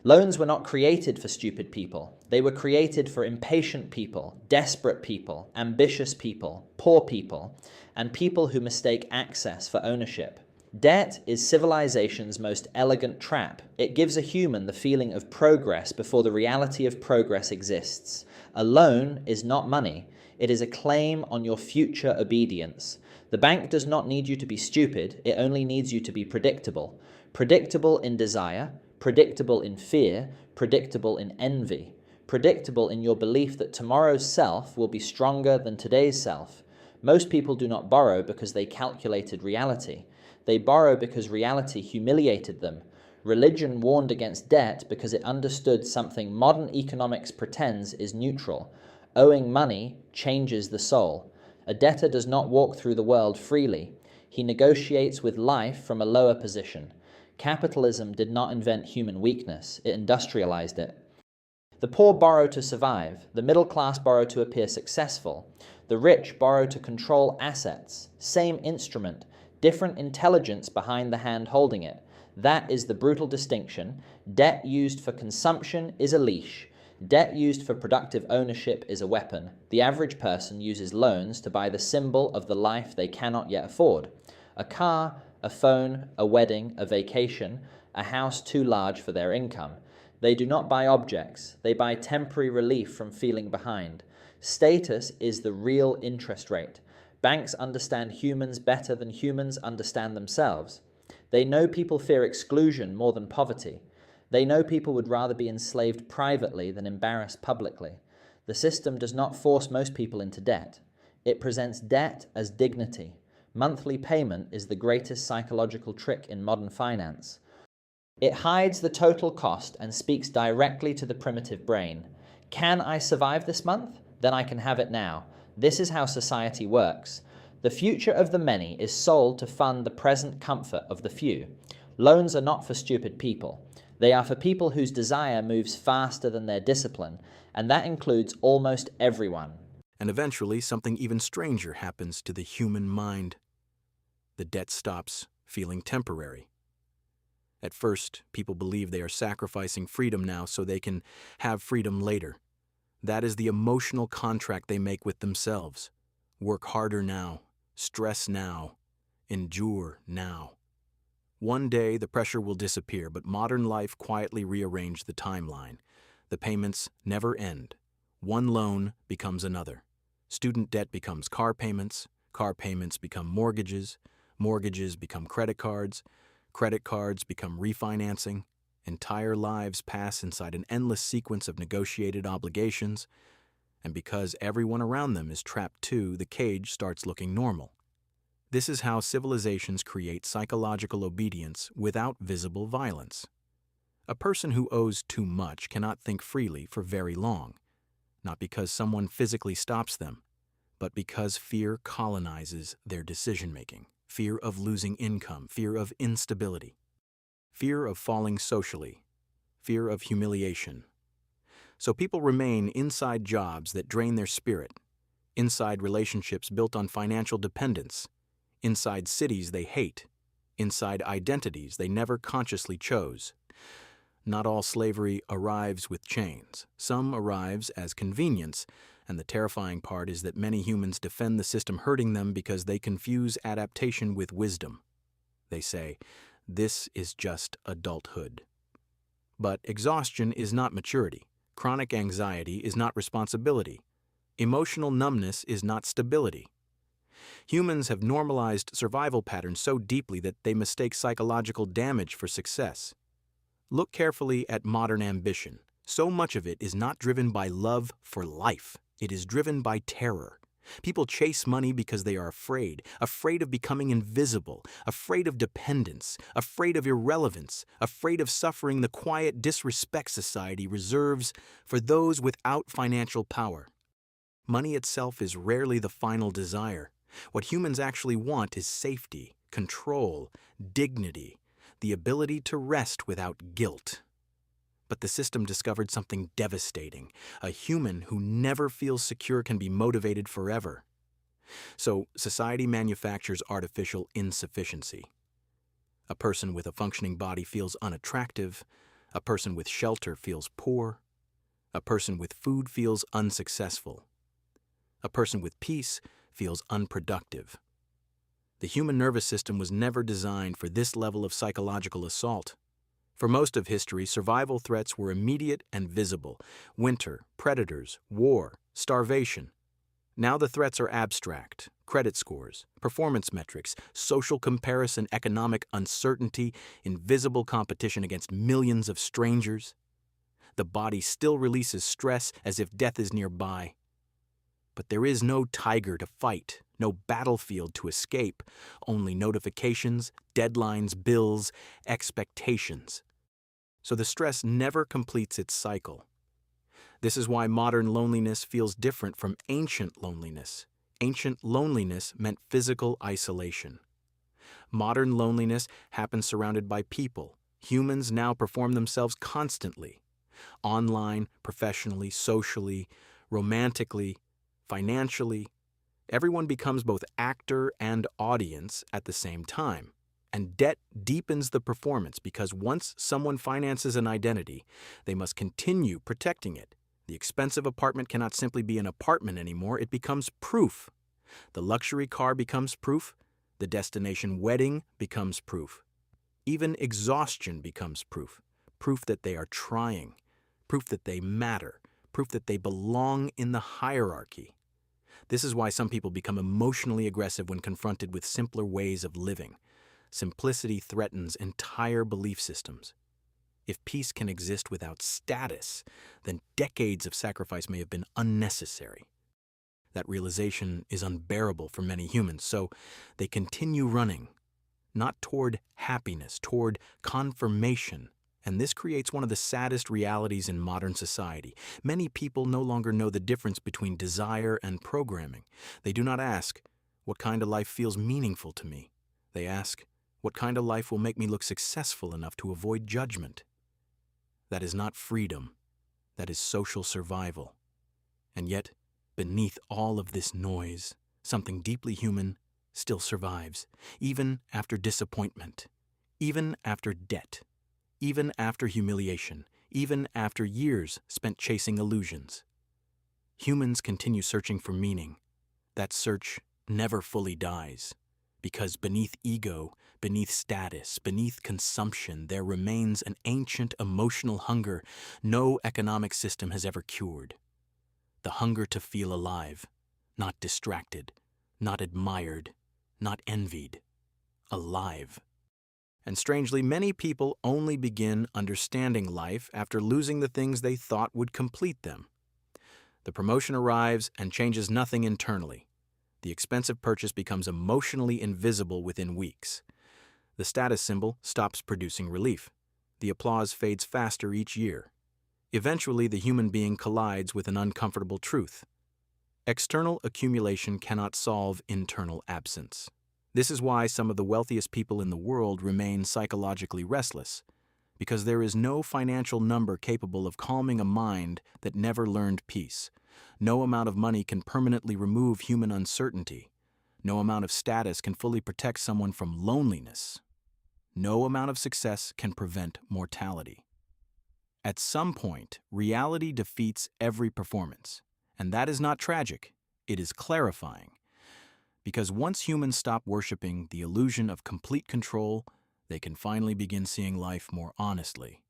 Loans were not created for stupid people. They were created for impatient people, desperate people, ambitious people, poor people, and people who mistake access for ownership. Debt is civilization's most elegant trap. It gives a human the feeling of progress before the reality of progress exists. A loan is not money. It is a claim on your future obedience. The bank does not need you to be stupid. It only needs you to be predictable. Predictable in desire, predictable in fear, predictable in envy, predictable in your belief that tomorrow's self will be stronger than today's self. Most people do not borrow because they calculated reality. They borrow because reality humiliated them. Religion warned against debt because it understood something modern economics pretends is neutral. Owing money changes the soul. A debtor does not walk through the world freely. He negotiates with life from a lower position. Capitalism did not invent human weakness, it industrialized it. The poor borrow to survive, the middle class borrow to appear successful, the rich borrow to control assets. Same instrument, different intelligence behind the hand holding it. That is the brutal distinction. Debt used for consumption is a leash. Debt used for productive ownership is a weapon. The average person uses loans to buy the symbol of the life they cannot yet afford. A car, a phone, a wedding, a vacation, a house too large for their income. They do not buy objects. They buy temporary relief from feeling behind. Status is the real interest rate. Banks understand humans better than humans understand themselves. They know people fear exclusion more than poverty. They know people would rather be enslaved privately than embarrassed publicly. The system does not force most people into debt. It presents debt as dignity. Monthly payment is the greatest psychological trick in modern finance. It hides the total cost and speaks directly to the primitive brain. Can I survive this month? Then I can have it now. This is how society works. The future of the many is sold to fund the present comfort of the few. Loans are not for stupid people. They are for people whose desire moves faster than their discipline, and that includes almost everyone. And eventually, something even stranger happens to the human mind. The debt stops feeling temporary. At first, people believe they are sacrificing freedom now so they can have freedom later. That is the emotional contract they make with themselves. Work harder now, stress now, endure now. One day, the pressure will disappear, but modern life quietly rearranged the timeline. The payments never end. One loan becomes another. Student debt becomes car payments become mortgages become credit cards become refinancing. Entire lives pass inside an endless sequence of negotiated obligations, and because everyone around them is trapped too, the cage starts looking normal. This is how civilizations create psychological obedience without visible violence. A person who owes too much cannot think freely for very long, not because someone physically stops them, but because fear colonizes their decision-making. Fear of losing income, fear of instability, fear of falling socially, fear of humiliation. So people remain inside jobs that drain their spirit, inside relationships built on financial dependence, inside cities they hate, inside identities they never consciously chose. Not all slavery arrives with chains. Some arrives as convenience, and the terrifying part is that many humans defend the system hurting them because they confuse adaptation with wisdom. They say, this is just adulthood. But exhaustion is not maturity. Chronic anxiety is not responsibility. Emotional numbness is not stability. Humans have normalized survival patterns so deeply that they mistake psychological damage for success. Look carefully at modern ambition. So much of it is not driven by love for life. It is driven by terror. People chase money because they are afraid of becoming invisible, afraid of dependence, afraid of irrelevance, afraid of suffering the quiet disrespect society reserves for those without financial power. Money itself is rarely the final desire. What humans actually want is safety, control, dignity, the ability to rest without guilt. But the system discovered something devastating. A human who never feels secure can be motivated forever. So society manufactures artificial insufficiency. A person with a functioning body feels unattractive. A person with shelter feels poor. A person with food feels unsuccessful. A person with peace feels unproductive. The human nervous system was never designed for this level of psychological assault. For most of history, survival threats were immediate and visible: winter, predators, war, starvation. Now the threats are abstract: credit scores, performance metrics, social comparison, economic uncertainty, invisible competition against millions of strangers. The body still releases stress as if death is nearby. But there is no tiger to fight, no battlefield to escape, only notifications, deadlines, bills, expectations. So the stress never completes its cycle. This is why modern loneliness feels different from ancient loneliness. Ancient loneliness meant physical isolation. Modern loneliness happens surrounded by people. Humans now perform themselves constantly. Online, professionally, socially, romantically, financially. Everyone becomes both actor and audience at the same time. And debt deepens the performance because once someone finances an identity, they must continue protecting it. The expensive apartment cannot simply be an apartment anymore, it becomes proof. The luxury car becomes proof. The destination wedding becomes proof. Even exhaustion becomes proof. Proof that they are trying. Proof that they matter. Proof that they belong in the hierarchy. This is why some people become emotionally aggressive when confronted with simpler ways of living. Simplicity threatens entire belief systems. If peace can exist without status, then decades of sacrifice may have been unnecessary. That realization is unbearable for many humans, so they continue running, not toward happiness, toward confirmation. And this creates one of the saddest realities in modern society. Many people no longer know the difference between desire and programming. They do not ask, what kind of life feels meaningful to me? They ask, what kind of life will make me look successful enough to avoid judgment? That is not freedom. That is social survival. And yet, beneath all of this noise, something deeply human still survives, even after disappointment, even after debt, even after humiliation, even after years spent chasing illusions. Humans continue searching for meaning. That search never fully dies, because beneath ego, beneath status, beneath consumption, there remains an ancient emotional hunger no economic system has ever cured. The hunger to feel alive, not distracted, not admired, not envied, alive. And strangely, many people only begin understanding life after losing the things they thought would complete them. The promotion arrives and changes nothing internally. The expensive purchase becomes emotionally invisible within weeks. The status symbol stops producing relief. The applause fades faster each year. Eventually, the human being collides with an uncomfortable truth. External accumulation cannot solve internal absence. This is why some of the wealthiest people in the world remain psychologically restless, because there is no financial number capable of calming a mind that never learned peace. No amount of money can permanently remove human uncertainty. No amount of status can fully protect someone from loneliness. No amount of success can prevent mortality. At some point, reality defeats every performance, and that is not tragic, it is clarifying. Because once humans stop worshiping the illusion of complete control, they can finally begin seeing life more honestly.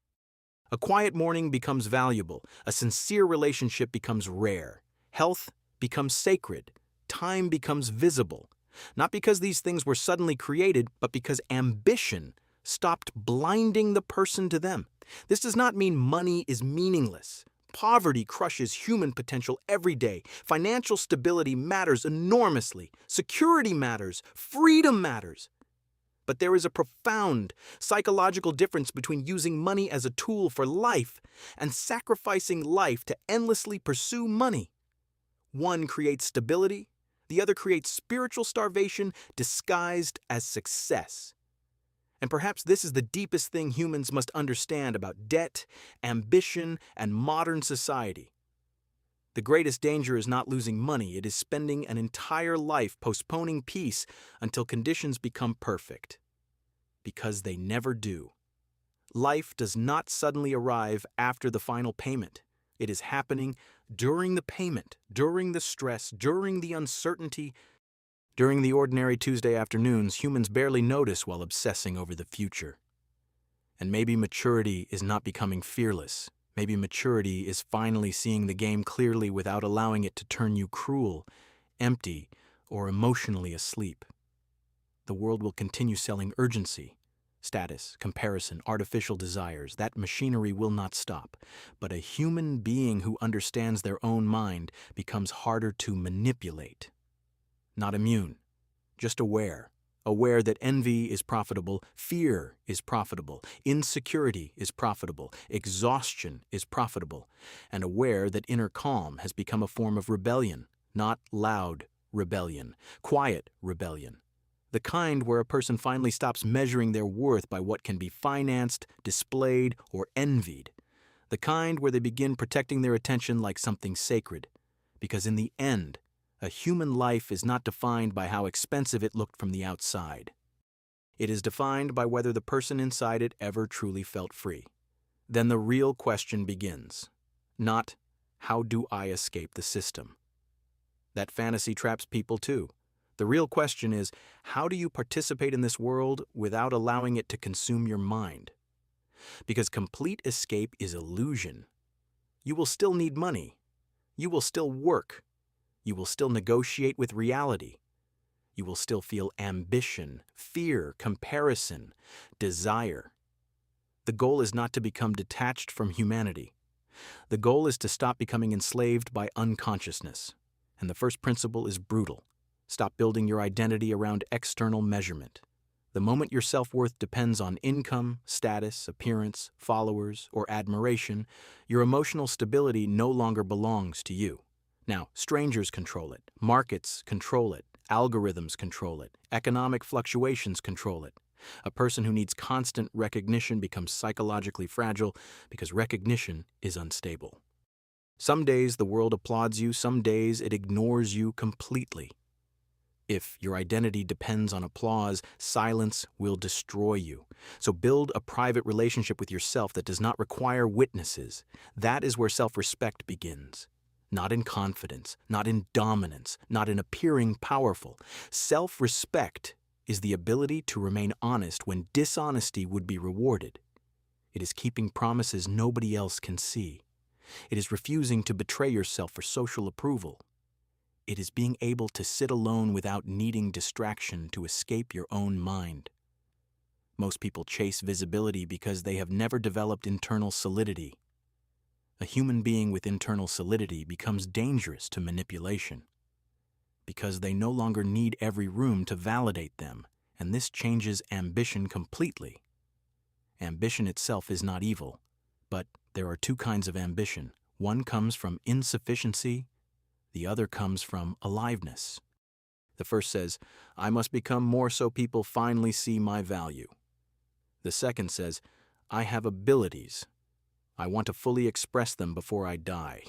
A quiet morning becomes valuable, a sincere relationship becomes rare, health becomes sacred, time becomes visible. Not because these things were suddenly created, but because ambition stopped blinding the person to them. This does not mean money is meaningless. Poverty crushes human potential every day. Financial stability matters enormously. Security matters. Freedom matters. But there is a profound psychological difference between using money as a tool for life and sacrificing life to endlessly pursue money. One creates stability, the other creates spiritual starvation disguised as success. And perhaps this is the deepest thing humans must understand about debt, ambition, and modern society. The greatest danger is not losing money, it is spending an entire life postponing peace until conditions become perfect. Because they never do. Life does not suddenly arrive after the final payment. It is happening during the payment, during the stress, during the uncertainty. During the ordinary Tuesday afternoons, humans barely notice while obsessing over the future. And maybe maturity is not becoming fearless. Maybe maturity is finally seeing the game clearly without allowing it to turn you cruel, empty, or emotionally asleep. The world will continue selling urgency, status, comparison, artificial desires. That machinery will not stop. But a human being who understands their own mind becomes harder to manipulate. Not immune, just aware. Aware that envy is profitable, fear is profitable, insecurity is profitable, exhaustion is profitable, and aware that inner calm has become a form of rebellion, not loud rebellion, quiet rebellion. The kind where a person finally stops measuring their worth by what can be financed, displayed, or envied. The kind where they begin protecting their attention like something sacred. Because in the end, a human life is not defined by how expensive it looked from the outside. It is defined by whether the person inside it ever truly felt free. Then the real question begins. Not, how do I escape the system? That fantasy traps people too. The real question is, how do you participate in this world without allowing it to consume your mind? Because complete escape is illusion. You will still need money. You will still work. You will still negotiate with reality. You will still feel ambition, fear, comparison, desire. The goal is not to become detached from humanity. The goal is to stop becoming enslaved by unconsciousness. And the first principle is brutal. Stop building your identity around external measurement. The moment your self-worth depends on income, status, appearance, followers, or admiration, your emotional stability no longer belongs to you. Now, strangers control it, markets control it, algorithms control it, economic fluctuations control it. A person who needs constant recognition becomes psychologically fragile because recognition is unstable. Some days the world applauds you, some days it ignores you completely. If your identity depends on applause, silence will destroy you. So build a private relationship with yourself that does not require witnesses. That is where self-respect begins. Not in confidence, not in dominance, not in appearing powerful. Self-respect is the ability to remain honest when dishonesty would be rewarded. It is keeping promises nobody else can see. It is refusing to betray yourself for social approval. It is being able to sit alone without needing distraction to escape your own mind. Most people chase visibility because they have never developed internal solidity. A human being with internal solidity becomes dangerous to manipulation because they no longer need every room to validate them, and this changes ambition completely. Ambition itself is not evil, but there are two kinds of ambition. One comes from insufficiency, the other comes from aliveness. The first says, I must become more so people finally see my value. The second says, I have abilities. I want to fully express them before I die.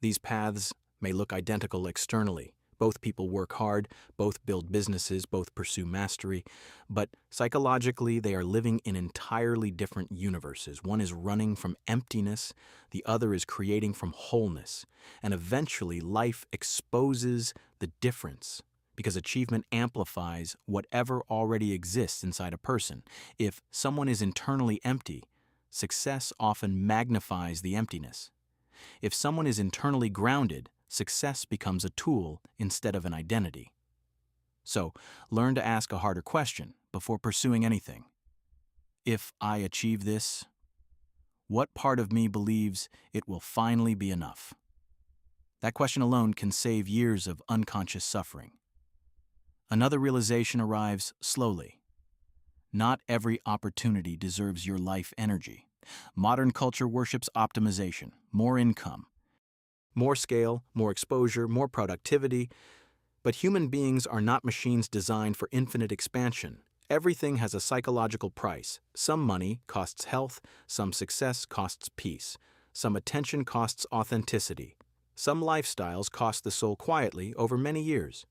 These paths may look identical externally. Both people work hard, both build businesses, both pursue mastery, but psychologically they are living in entirely different universes. One is running from emptiness, the other is creating from wholeness, and eventually life exposes the difference because achievement amplifies whatever already exists inside a person. If someone is internally empty, success often magnifies the emptiness. If someone is internally grounded, success becomes a tool instead of an identity. So, learn to ask a harder question before pursuing anything. If I achieve this, what part of me believes it will finally be enough? That question alone can save years of unconscious suffering. Another realization arrives slowly. Not every opportunity deserves your life energy. Modern culture worships optimization, more income, more scale, more exposure, more productivity. But human beings are not machines designed for infinite expansion. Everything has a psychological price. Some money costs health, some success costs peace, some attention costs authenticity. Some lifestyles cost the soul quietly over many years.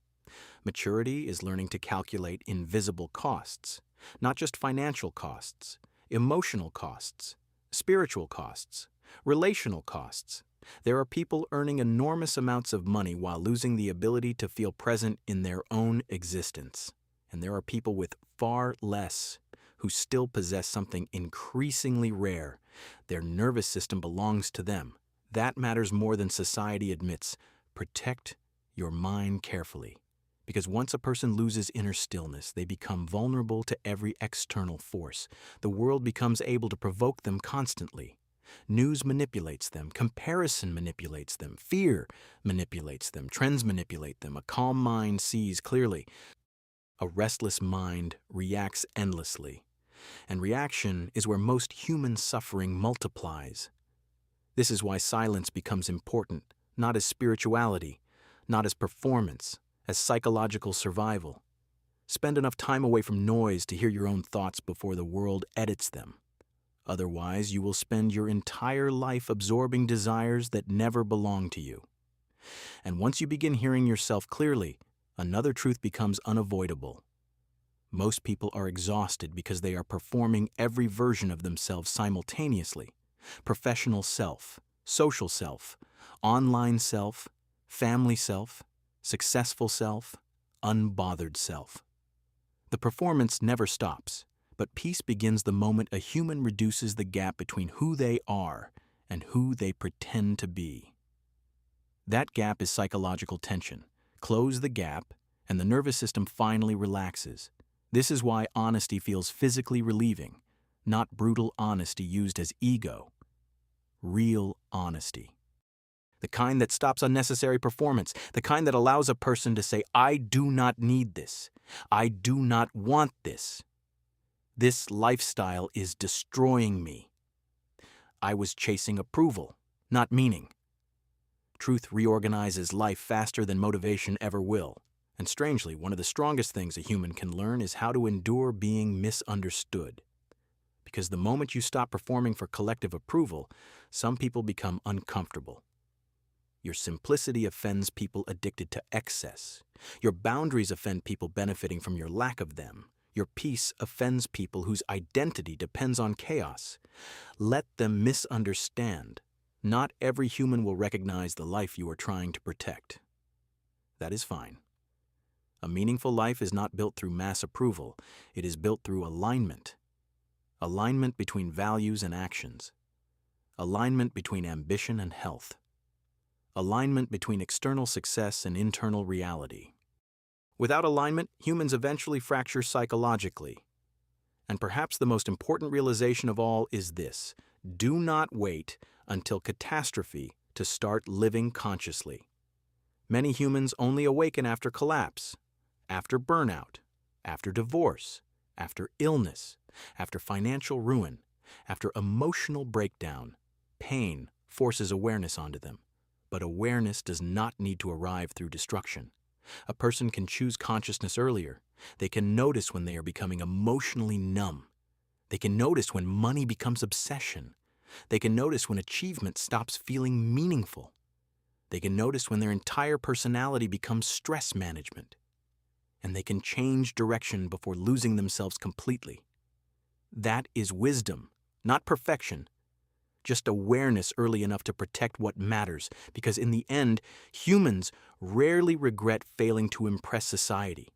Maturity is learning to calculate invisible costs, not just financial costs, emotional costs, spiritual costs, relational costs. There are people earning enormous amounts of money while losing the ability to feel present in their own existence. And there are people with far less who still possess something increasingly rare. Their nervous system belongs to them. That matters more than society admits. Protect your mind carefully. Because once a person loses inner stillness, they become vulnerable to every external force. The world becomes able to provoke them constantly. News manipulates them, comparison manipulates them, fear manipulates them, trends manipulate them. A calm mind sees clearly. A restless mind reacts endlessly. And reaction is where most human suffering multiplies. This is why silence becomes important, not as spirituality, not as performance, as psychological survival. Spend enough time away from noise to hear your own thoughts before the world edits them. Otherwise, you will spend your entire life absorbing desires that never belong to you. And once you begin hearing yourself clearly, another truth becomes unavoidable. Most people are exhausted because they are performing every version of themselves simultaneously. Professional self, social self, online self, family self, successful self, unbothered self. The performance never stops, but peace begins the moment a human reduces the gap between who they are and who they pretend to be. That gap is psychological tension. Close the gap, and the nervous system finally relaxes. This is why honesty feels physically relieving, not brutal honesty used as ego. Real honesty. The kind that stops unnecessary performance, the kind that allows a person to say, I do not need this. I do not want this. This lifestyle is destroying me. I was chasing approval, not meaning. Truth reorganizes life faster than motivation ever will. And strangely, one of the strongest things a human can learn is how to endure being misunderstood. Because the moment you stop performing for collective approval, some people become uncomfortable. Your simplicity offends people addicted to excess. Your boundaries offend people benefiting from your lack of them. Your peace offends people whose identity depends on chaos. Let them misunderstand. Not every human will recognize the life you are trying to protect. That is fine. A meaningful life is not built through mass approval. It is built through alignment. Alignment between values and actions. Alignment between ambition and health. Alignment between external success and internal reality. Without alignment, humans eventually fracture psychologically. And perhaps the most important realization of all is this: do not wait until catastrophe to start living consciously. Many humans only awaken after collapse, after burnout, after divorce, after illness, after financial ruin, after emotional breakdown. Pain forces awareness onto them. But awareness does not need to arrive through destruction. A person can choose consciousness earlier. They can notice when they are becoming emotionally numb. They can notice when money becomes obsession. They can notice when achievement stops feeling meaningful. They can notice when their entire personality becomes stress management. And they can change direction before losing themselves completely. That is wisdom, not perfection. Just awareness early enough to protect what matters, because in the end, humans rarely regret failing to impress society.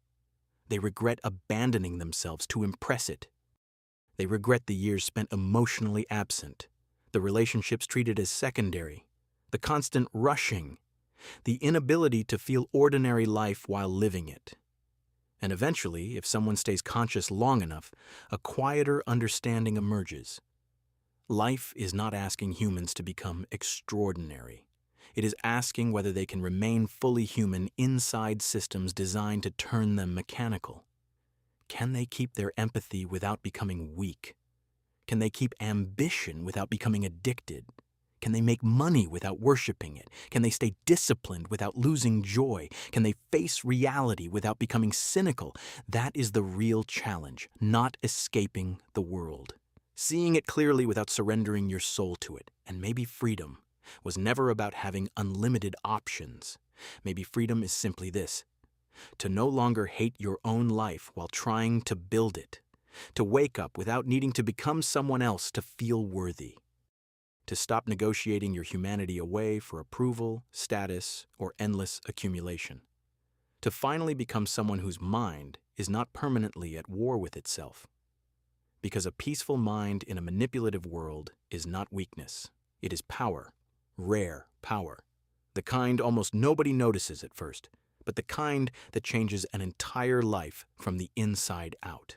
They regret abandoning themselves to impress it. They regret the years spent emotionally absent, the relationships treated as secondary, the constant rushing, the inability to feel ordinary life while living it. And eventually, if someone stays conscious long enough, a quieter understanding emerges. Life is not asking humans to become extraordinary. It is asking whether they can remain fully human inside systems designed to turn them mechanical. Can they keep their empathy without becoming weak? Can they keep ambition without becoming addicted? Can they make money without worshiping it? Can they stay disciplined without losing joy? Can they face reality without becoming cynical? That is the real challenge, not escaping the world. Seeing it clearly without surrendering your soul to it. And maybe freedom was never about having unlimited options. Maybe freedom is simply this: to no longer hate your own life while trying to build it. To wake up without needing to become someone else to feel worthy. To stop negotiating your humanity away for approval, status, or endless accumulation. To finally become someone whose mind is not permanently at war with itself. Because a peaceful mind in a manipulative world is not weakness. It is power, rare power. The kind almost nobody notices at first, but the kind that changes an entire life from the inside out.